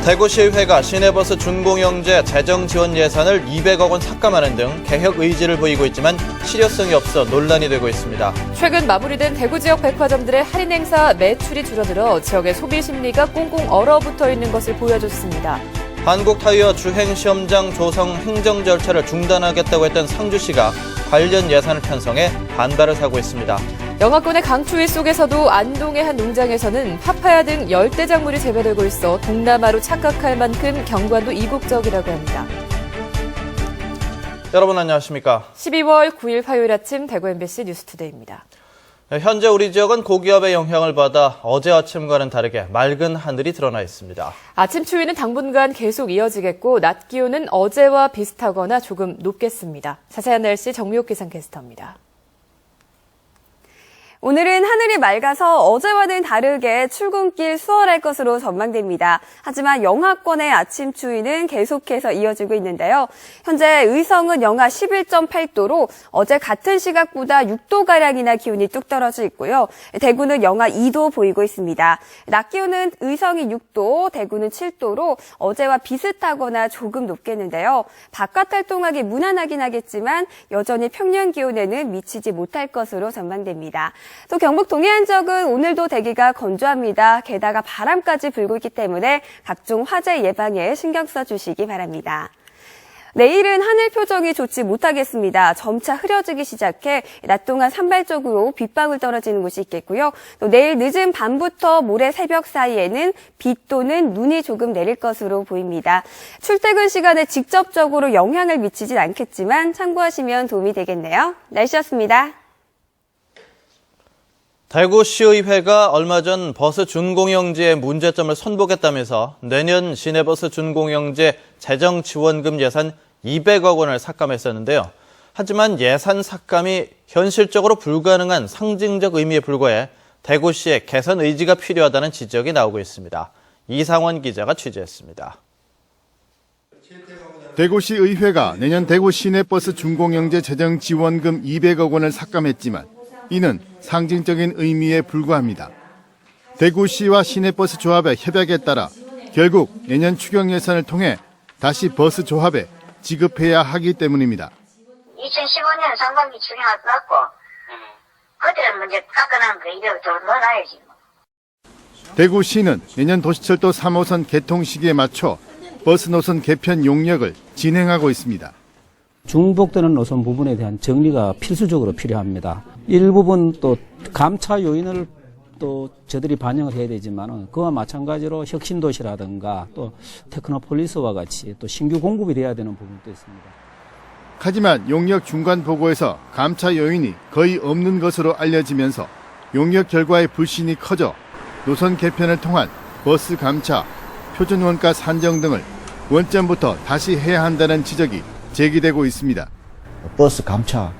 대구시의회가 시내버스 준공영제 재정 지원 예산을 200억 원 삭감하는 등 개혁 의지를 보이고 있지만 실효성이 없어 논란이 되고 있습니다. 최근 마무리된 대구 지역 백화점들의 할인 행사 매출이 줄어들어 지역의 소비 심리가 꽁꽁 얼어붙어 있는 것을 보여줬습니다. 한국타이어 주행시험장 조성 행정 절차를 중단하겠다고 했던 상주시가 관련 예산을 편성해 반발을 사고 있습니다. 영하권의 강추위 속에서도 안동의 한 농장에서는 파파야 등 열대작물이 재배되고 있어 동남아로 착각할 만큼 경관도 이국적이라고 합니다. 여러분 안녕하십니까? 12월 9일 화요일 아침 대구 MBC 뉴스투데이입니다. 현재 우리 지역은 고기압의 영향을 받아 어제 아침과는 다르게 맑은 하늘이 드러나 있습니다. 아침 추위는 당분간 계속 이어지겠고 낮 기온은 어제와 비슷하거나 조금 높겠습니다. 자세한 날씨 정미옥 기상캐스터입니다. 오늘은 하늘이 맑아서 어제와는 다르게 출근길 수월할 것으로 전망됩니다. 하지만 영하권의 아침 추위는 계속해서 이어지고 있는데요. 현재 의성은 영하 11.8도로 어제 같은 시각보다 6도가량이나 기온이 뚝 떨어져 있고요. 대구는 영하 2도 보이고 있습니다. 낮 기온은 의성이 6도, 대구는 7도로 어제와 비슷하거나 조금 높겠는데요. 바깥 활동하기 무난하긴 하겠지만 여전히 평년 기온에는 미치지 못할 것으로 전망됩니다. 또 경북 동해안 지역은 오늘도 대기가 건조합니다. 게다가 바람까지 불고 있기 때문에 각종 화재 예방에 신경 써주시기 바랍니다. 내일은 하늘 표정이 좋지 못하겠습니다. 점차 흐려지기 시작해 낮 동안 산발적으로 빗방울 떨어지는 곳이 있겠고요. 또 내일 늦은 밤부터 모레 새벽 사이에는 비 또는 눈이 조금 내릴 것으로 보입니다. 출퇴근 시간에 직접적으로 영향을 미치진 않겠지만 참고하시면 도움이 되겠네요. 날씨였습니다. 대구시의회가 얼마 전 버스 준공영제의 문제점을 선보겠다면서 내년 시내버스 준공영제 재정지원금 예산 200억 원을 삭감했었는데요. 하지만 예산 삭감이 현실적으로 불가능한 상징적 의미에 불과해 대구시의 개선 의지가 필요하다는 지적이 나오고 있습니다. 이상원 기자가 취재했습니다. 대구시의회가 내년 대구 시내버스 준공영제 재정지원금 200억 원을 삭감했지만 이는 상징적인 의미에 불과합니다. 대구시와 시내버스 조합의 협약에 따라 결국 내년 추경 예산을 통해 다시 버스 조합에 지급해야 하기 때문입니다. 2015년 상반기 추경할 것 같고 그때는 문제 깎아놓은 거 이대로 더 넣어놔야지. 대구시는 내년 도시철도 3호선 개통 시기에 맞춰 버스 노선 개편 용역을 진행하고 있습니다. 중복되는 노선 부분에 대한 정리가 필수적으로 필요합니다. 일부분 또 감차 요인을 또 저들이 반영을 해야 되지만 그와 마찬가지로 혁신도시라든가 또 테크노폴리스와 같이 또 신규 공급이 돼야 되는 부분도 있습니다. 하지만 용역 중간 보고에서 감차 요인이 거의 없는 것으로 알려지면서 용역 결과의 불신이 커져 노선 개편을 통한 버스 감차, 표준 원가 산정 등을 원점부터 다시 해야 한다는 지적이 제기되고 있습니다. 버스 감차,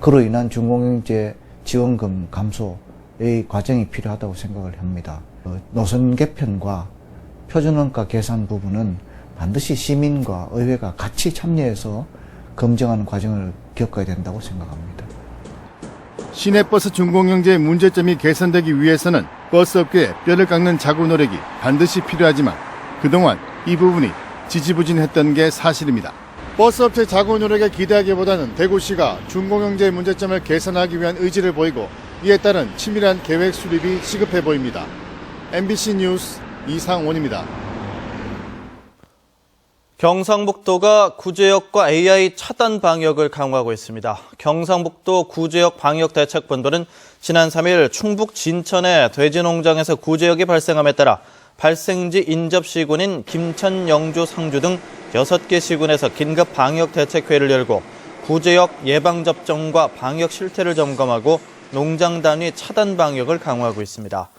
그로 인한 준공영제 지원금 감소의 과정이 필요하다고 생각을 합니다. 노선 개편과 표준원가 계산 부분은 반드시 시민과 의회가 같이 참여해서 검증하는 과정을 겪어야 된다고 생각합니다. 시내버스 준공영제의 문제점이 개선되기 위해서는 버스업계의 뼈를 깎는 자구 노력이 반드시 필요하지만 그동안 이 부분이 지지부진했던 게 사실입니다. 버스업체 자구 노력에 기대하기보다는 대구시가 준공영제의 문제점을 개선하기 위한 의지를 보이고 이에 따른 치밀한 계획 수립이 시급해 보입니다. MBC 뉴스 이상원입니다. 경상북도가 구제역과 AI 차단 방역을 강화하고 있습니다. 경상북도 구제역 방역대책본부는 지난 3일 충북 진천의 돼지농장에서 구제역이 발생함에 따라 발생지 인접 시군인 김천, 영주, 상주 등 6개 시군에서 긴급 방역대책회의를 열고 구제역 예방접종과 방역 실태를 점검하고 농장 단위 차단 방역을 강화하고 있습니다.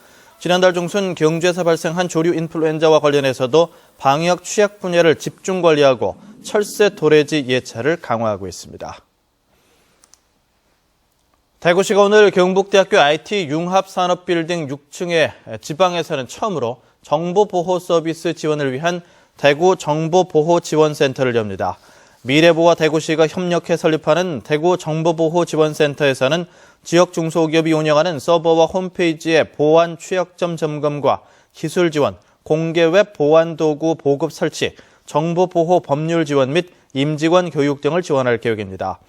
지난달 중순 경주에서 발생한 조류 인플루엔자와 관련해서도 방역 취약 분야를 집중 관리하고 철새 도래지 예찰을 강화하고 있습니다. 대구시가 오늘 경북대학교 IT 융합산업빌딩 6층에 지방에서는 처음으로 정보보호 서비스 지원을 위한 대구 정보보호지원센터를 엽니다. 미래보와 대구시가 협력해 설립하는 대구 정보보호지원센터에서는 지역 중소기업이 운영하는 서버와 홈페이지의 보안 취약점 점검과 기술 지원, 공개 웹 보안 도구 보급 설치, 정보 보호 법률 지원 및 임직원 교육 등을 지원할 계획입니다.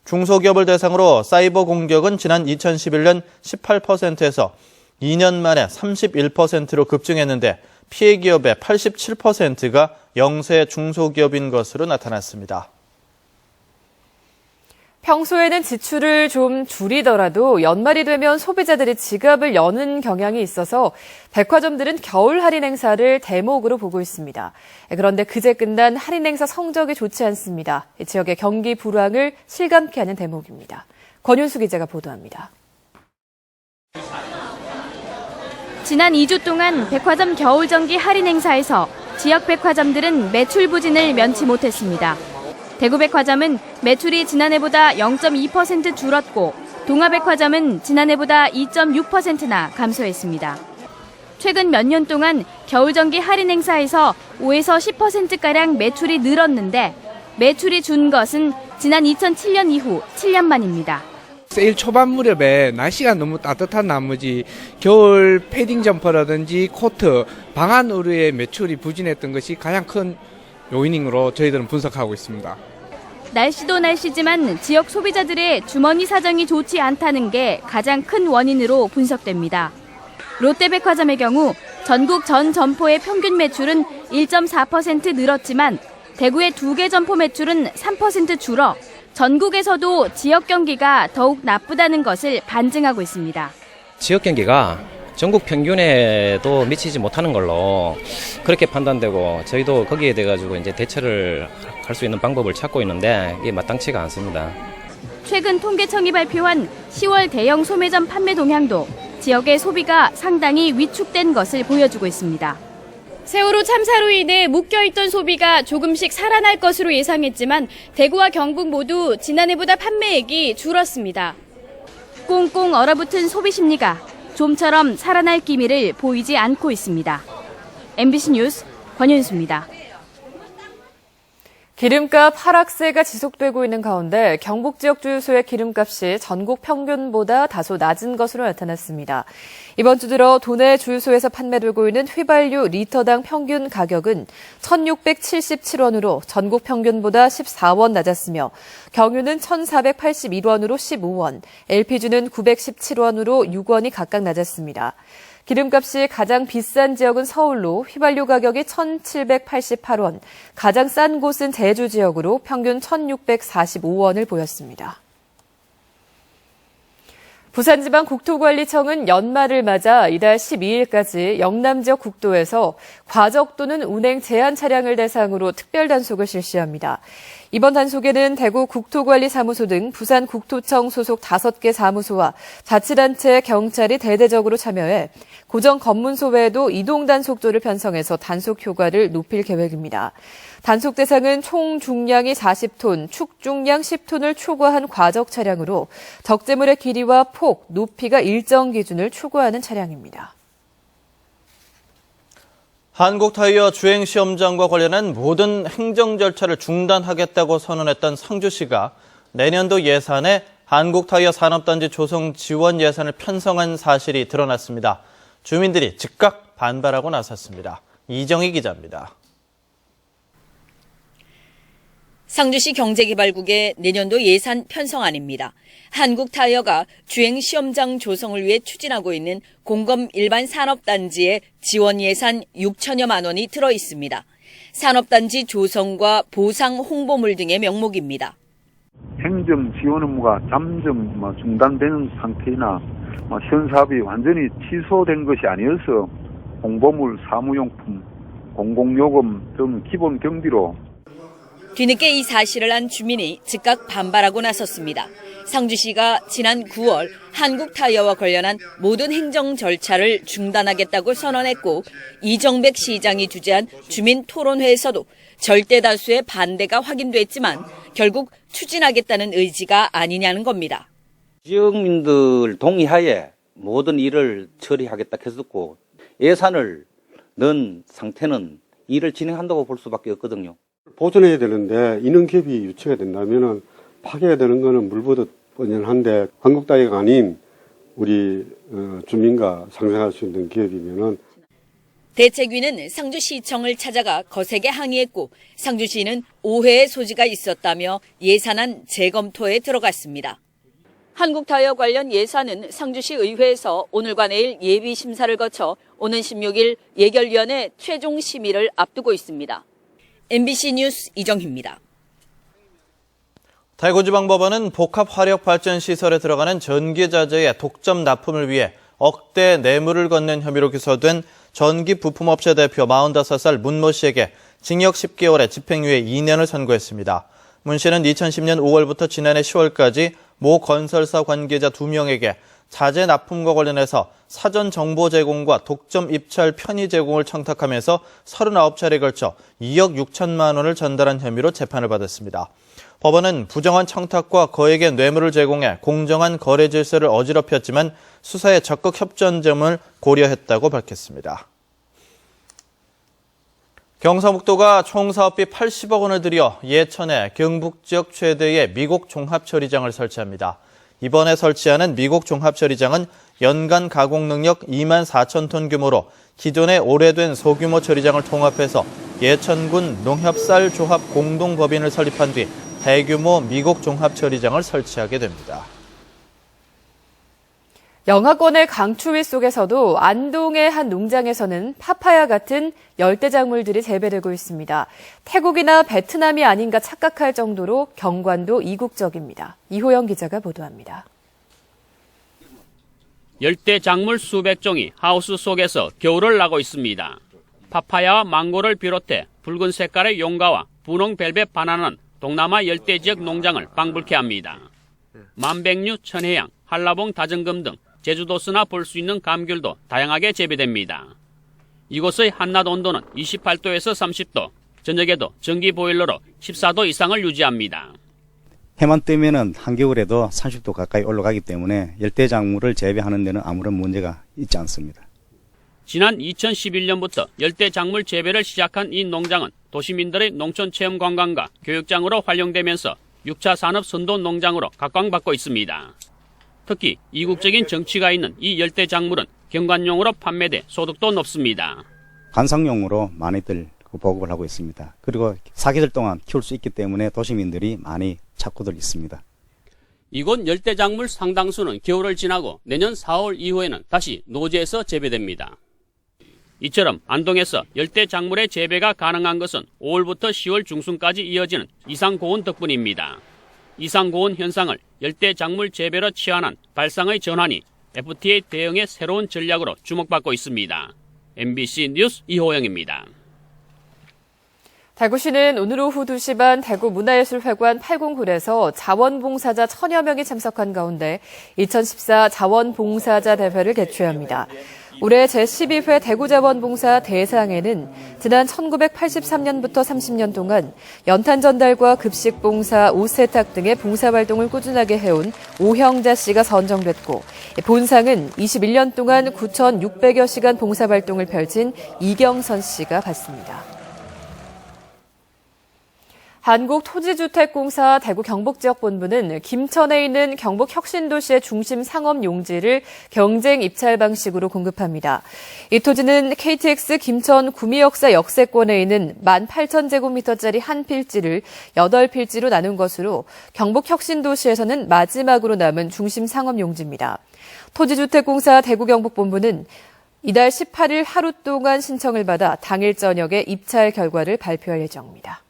중소기업을 대상으로 사이버 공격은 지난 2011년 18%에서 2년 만에 31%로 급증했는데 피해 기업의 87%가 영세 중소기업인 것으로 나타났습니다. 평소에는 지출을 좀 줄이더라도 연말이 되면 소비자들이 지갑을 여는 경향이 있어서 백화점들은 겨울 할인 행사를 대목으로 보고 있습니다. 그런데 그제 끝난 할인 행사 성적이 좋지 않습니다. 지역의 경기 불황을 실감케 하는 대목입니다. 권윤수 기자가 보도합니다. 지난 2주 동안 백화점 겨울정기 할인 행사에서 지역 백화점들은 매출 부진을 면치 못했습니다. 대구백화점은 매출이 지난해보다 0.2% 줄었고 동아백화점은 지난해보다 2.6%나 감소했습니다. 최근 몇 년 동안 겨울정기 할인 행사에서 5에서 10%가량 매출이 늘었는데 매출이 준 것은 지난 2007년 이후 7년 만입니다. 세일 초반 무렵에 날씨가 너무 따뜻한 나머지 겨울 패딩 점퍼라든지 코트, 방한 의류의 매출이 부진했던 것이 가장 큰 요인으로 저희들은 분석하고 있습니다. 날씨도 날씨지만 지역 소비자들의 주머니 사정이 좋지 않다는 게 가장 큰 원인으로 분석됩니다. 롯데백화점의 경우 전국 전 점포의 평균 매출은 1.4% 늘었지만 대구의 2개 점포 매출은 3% 줄어 전국에서도 지역 경기가 더욱 나쁘다는 것을 반증하고 있습니다. 지역 경기가 전국 평균에도 미치지 못하는 걸로 그렇게 판단되고 저희도 거기에 대해 가지고 이제 대처를 할 수 있는 방법을 찾고 있는데 이게 마땅치가 않습니다. 최근 통계청이 발표한 10월 대형 소매점 판매 동향도 지역의 소비가 상당히 위축된 것을 보여주고 있습니다. 세월호 참사로 인해 묶여있던 소비가 조금씩 살아날 것으로 예상했지만 대구와 경북 모두 지난해보다 판매액이 줄었습니다. 꽁꽁 얼어붙은 소비 심리가 좀처럼 살아날 기미를 보이지 않고 있습니다. MBC 뉴스 권윤수입니다. 기름값 하락세가 지속되고 있는 가운데 경북 지역 주유소의 기름값이 전국 평균보다 다소 낮은 것으로 나타났습니다. 이번 주 들어 도내 주유소에서 판매되고 있는 휘발유 리터당 평균 가격은 1,677원으로 전국 평균보다 14원 낮았으며 경유는 1,481원으로 15원, LPG는 917원으로 6원이 각각 낮았습니다. 기름값이 가장 비싼 지역은 서울로 휘발유 가격이 1,788원, 가장 싼 곳은 제주 지역으로 평균 1,645원을 보였습니다. 부산지방국토관리청은 연말을 맞아 이달 12일까지 영남 지역 국도에서 과적 또는 운행 제한 차량을 대상으로 특별 단속을 실시합니다. 이번 단속에는 대구 국토관리사무소 등 부산국토청 소속 5개 사무소와 자치단체, 경찰이 대대적으로 참여해 고정 검문소 외에도 이동 단속조를 편성해서 단속 효과를 높일 계획입니다. 단속 대상은 총 중량이 40톤, 축 중량 10톤을 초과한 과적 차량으로 적재물의 길이와 폭, 높이가 일정 기준을 초과하는 차량입니다. 한국타이어 주행시험장과 관련한 모든 행정 절차를 중단하겠다고 선언했던 상주시가 내년도 예산에 한국타이어 산업단지 조성 지원 예산을 편성한 사실이 드러났습니다. 주민들이 즉각 반발하고 나섰습니다. 이정희 기자입니다. 상주시 경제개발국의 내년도 예산 편성안입니다. 한국타이어가 주행시험장 조성을 위해 추진하고 있는 공검 일반 산업단지에 지원 예산 6천여만 원이 들어 있습니다. 산업단지 조성과 보상 홍보물 등의 명목입니다. 행정 지원 업무가 잠정 중단되는 상태이나 현 사업이 완전히 취소된 것이 아니어서 홍보물, 사무용품, 공공요금 등 기본 경비로 뒤늦게 이 사실을 안 주민이 즉각 반발하고 나섰습니다. 상주시가 지난 9월 한국타이어와 관련한 모든 행정 절차를 중단하겠다고 선언했고 이정백 시장이 주재한 주민 토론회에서도 절대 다수의 반대가 확인됐지만 결국 추진하겠다는 의지가 아니냐는 겁니다. 지역민들 동의하에 모든 일을 처리하겠다 했었고 예산을 넣은 상태는 일을 진행한다고 볼 수밖에 없거든요. 보존해야 되는데 인원기업이 유치가 된다면 파괴가 되는 것은 물보듯 뻔연한데 한국타이어가 아닌 우리 주민과 상생할 수 있는 기업이면은 대책위는 상주시청을 찾아가 거세게 항의했고 상주시는 오해의 소지가 있었다며 예산안 재검토에 들어갔습니다. 한국타이어 관련 예산은 상주시 의회에서 오늘과 내일 예비 심사를 거쳐 오는 16일 예결위원회 최종 심의를 앞두고 있습니다. MBC 뉴스 이정희입니다. 대구지방법원은 복합화력발전시설에 들어가는 전기자재의 독점 납품을 위해 억대 뇌물을 건넨 혐의로 기소된 전기부품업체 대표 45살 문모 씨에게 징역 10개월에 집행유예 2년을 선고했습니다. 문 씨는 2010년 5월부터 지난해 10월까지 모 건설사 관계자 2명에게 자재 납품과 관련해서 사전 정보 제공과 독점 입찰 편의 제공을 청탁하면서 39차례에 걸쳐 2억 6천만 원을 전달한 혐의로 재판을 받았습니다. 법원은 부정한 청탁과 거액의 뇌물을 제공해 공정한 거래 질서를 어지럽혔지만 수사에 적극 협조점을 고려했다고 밝혔습니다. 경상북도가 총 사업비 80억 원을 들여 예천에 경북 지역 최대의 미국 종합처리장을 설치합니다. 이번에 설치하는 미국 종합처리장은 연간 가공 능력 2만 4천 톤 규모로 기존의 오래된 소규모 처리장을 통합해서 예천군 농협쌀조합 공동법인을 설립한 뒤 대규모 미국 종합처리장을 설치하게 됩니다. 영하권의 강추위 속에서도 안동의 한 농장에서는 파파야 같은 열대작물들이 재배되고 있습니다. 태국이나 베트남이 아닌가 착각할 정도로 경관도 이국적입니다. 이호영 기자가 보도합니다. 열대작물 수백 종이 하우스 속에서 겨울을 나고 있습니다. 파파야와 망고를 비롯해 붉은 색깔의 용가와 분홍 벨벳 바나나는 동남아 열대지역 농장을 방불케 합니다. 만백류, 천혜향, 한라봉, 다정금 등 제주도서나 볼 수 있는 감귤도 다양하게 재배됩니다. 이곳의 한낮 온도는 28도에서 30도, 저녁에도 전기 보일러로 14도 이상을 유지합니다. 해만 뜨면은 한겨울에도 30도 가까이 올라가기 때문에 열대작물을 재배하는 데는 아무런 문제가 있지 않습니다. 지난 2011년부터 열대작물 재배를 시작한 이 농장은 도시민들의 농촌 체험 관광과 교육장으로 활용되면서 6차 산업 선도 농장으로 각광받고 있습니다. 특히 이국적인 정치가 있는 이 열대작물은 경관용으로 판매돼 소득도 높습니다. 관상용으로 많이들 보급을 하고 있습니다. 그리고 사계절 동안 키울 수 있기 때문에 도시민들이 많이 찾고들 있습니다. 이곳 열대작물 상당수는 겨울을 지나고 내년 4월 이후에는 다시 노지에서 재배됩니다. 이처럼 안동에서 열대작물의 재배가 가능한 것은 5월부터 10월 중순까지 이어지는 이상고온 덕분입니다. 이상고온 현상을 열대작물 재배로 치환한 발상의 전환이 FTA 대응의 새로운 전략으로 주목받고 있습니다. MBC 뉴스 이호영입니다. 대구시는 오늘 오후 2시 반 대구문화예술회관 80홀에서 자원봉사자 1000여 명이 참석한 가운데 2014 자원봉사자 대회를 개최합니다. 올해 제12회 대구자원봉사 대상에는 지난 1983년부터 30년 동안 연탄 전달과 급식 봉사, 옷 세탁 등의 봉사활동을 꾸준하게 해온 오형자 씨가 선정됐고, 본상은 21년 동안 9,600여 시간 봉사활동을 펼친 이경선 씨가 받습니다. 한국토지주택공사 대구 경북지역본부는 김천에 있는 경북혁신도시의 중심 상업용지를 경쟁 입찰 방식으로 공급합니다. 이 토지는 KTX 김천 구미역사 역세권에 있는 18,000제곱미터짜리 한 필지를 8필지로 나눈 것으로 경북혁신도시에서는 마지막으로 남은 중심 상업용지입니다. 토지주택공사 대구 경북본부는 이달 18일 하루 동안 신청을 받아 당일 저녁에 입찰 결과를 발표할 예정입니다.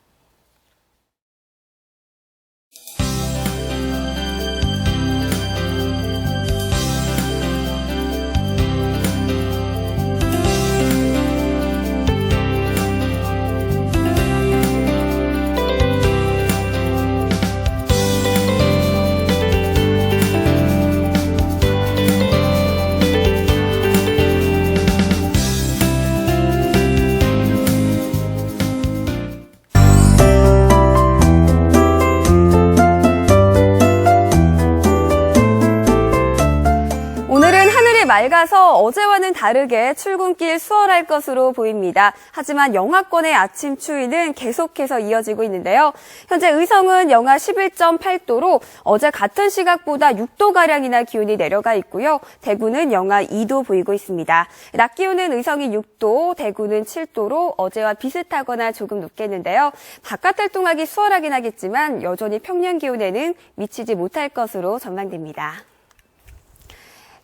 맑아서 어제와는 다르게 출근길 수월할 것으로 보입니다. 하지만 영하권의 아침 추위는 계속해서 이어지고 있는데요. 현재 의성은 영하 11.8도로 어제 같은 시각보다 6도가량이나 기온이 내려가 있고요. 대구는 영하 2도 보이고 있습니다. 낮 기온은 의성이 6도, 대구는 7도로 어제와 비슷하거나 조금 높겠는데요. 바깥 활동하기 수월하긴 하겠지만 여전히 평년 기온에는 미치지 못할 것으로 전망됩니다.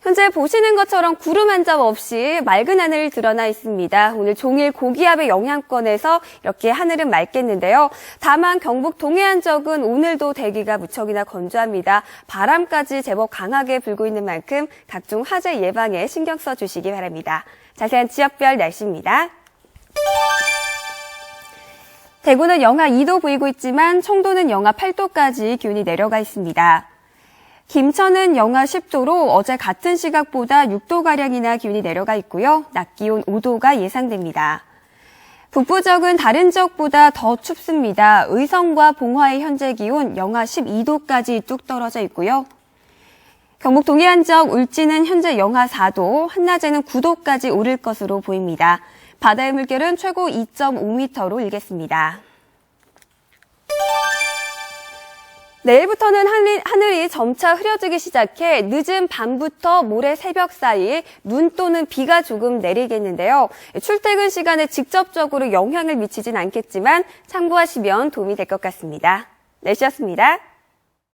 현재 보시는 것처럼 구름 한 점 없이 맑은 하늘 드러나 있습니다. 오늘 종일 고기압의 영향권에서 이렇게 하늘은 맑겠는데요. 다만 경북 동해안 쪽은 오늘도 대기가 무척이나 건조합니다. 바람까지 제법 강하게 불고 있는 만큼 각종 화재 예방에 신경 써주시기 바랍니다. 자세한 지역별 날씨입니다. 대구는 영하 2도 보이고 있지만 청도는 영하 8도까지 기온이 내려가 있습니다. 김천은 영하 10도로 어제 같은 시각보다 6도가량이나 기온이 내려가 있고요. 낮 기온 5도가 예상됩니다. 북부 지역은 다른 지역보다 더 춥습니다. 의성과 봉화의 현재 기온 영하 12도까지 뚝 떨어져 있고요. 경북 동해안 지역 울진은 현재 영하 4도, 한낮에는 9도까지 오를 것으로 보입니다. 바다의 물결은 최고 2.5m로 일겠습니다. 내일부터는 하늘이 점차 흐려지기 시작해 늦은 밤부터 모레 새벽 사이 눈 또는 비가 조금 내리겠는데요. 출퇴근 시간에 직접적으로 영향을 미치진 않겠지만 참고하시면 도움이 될 것 같습니다. 날씨였습니다.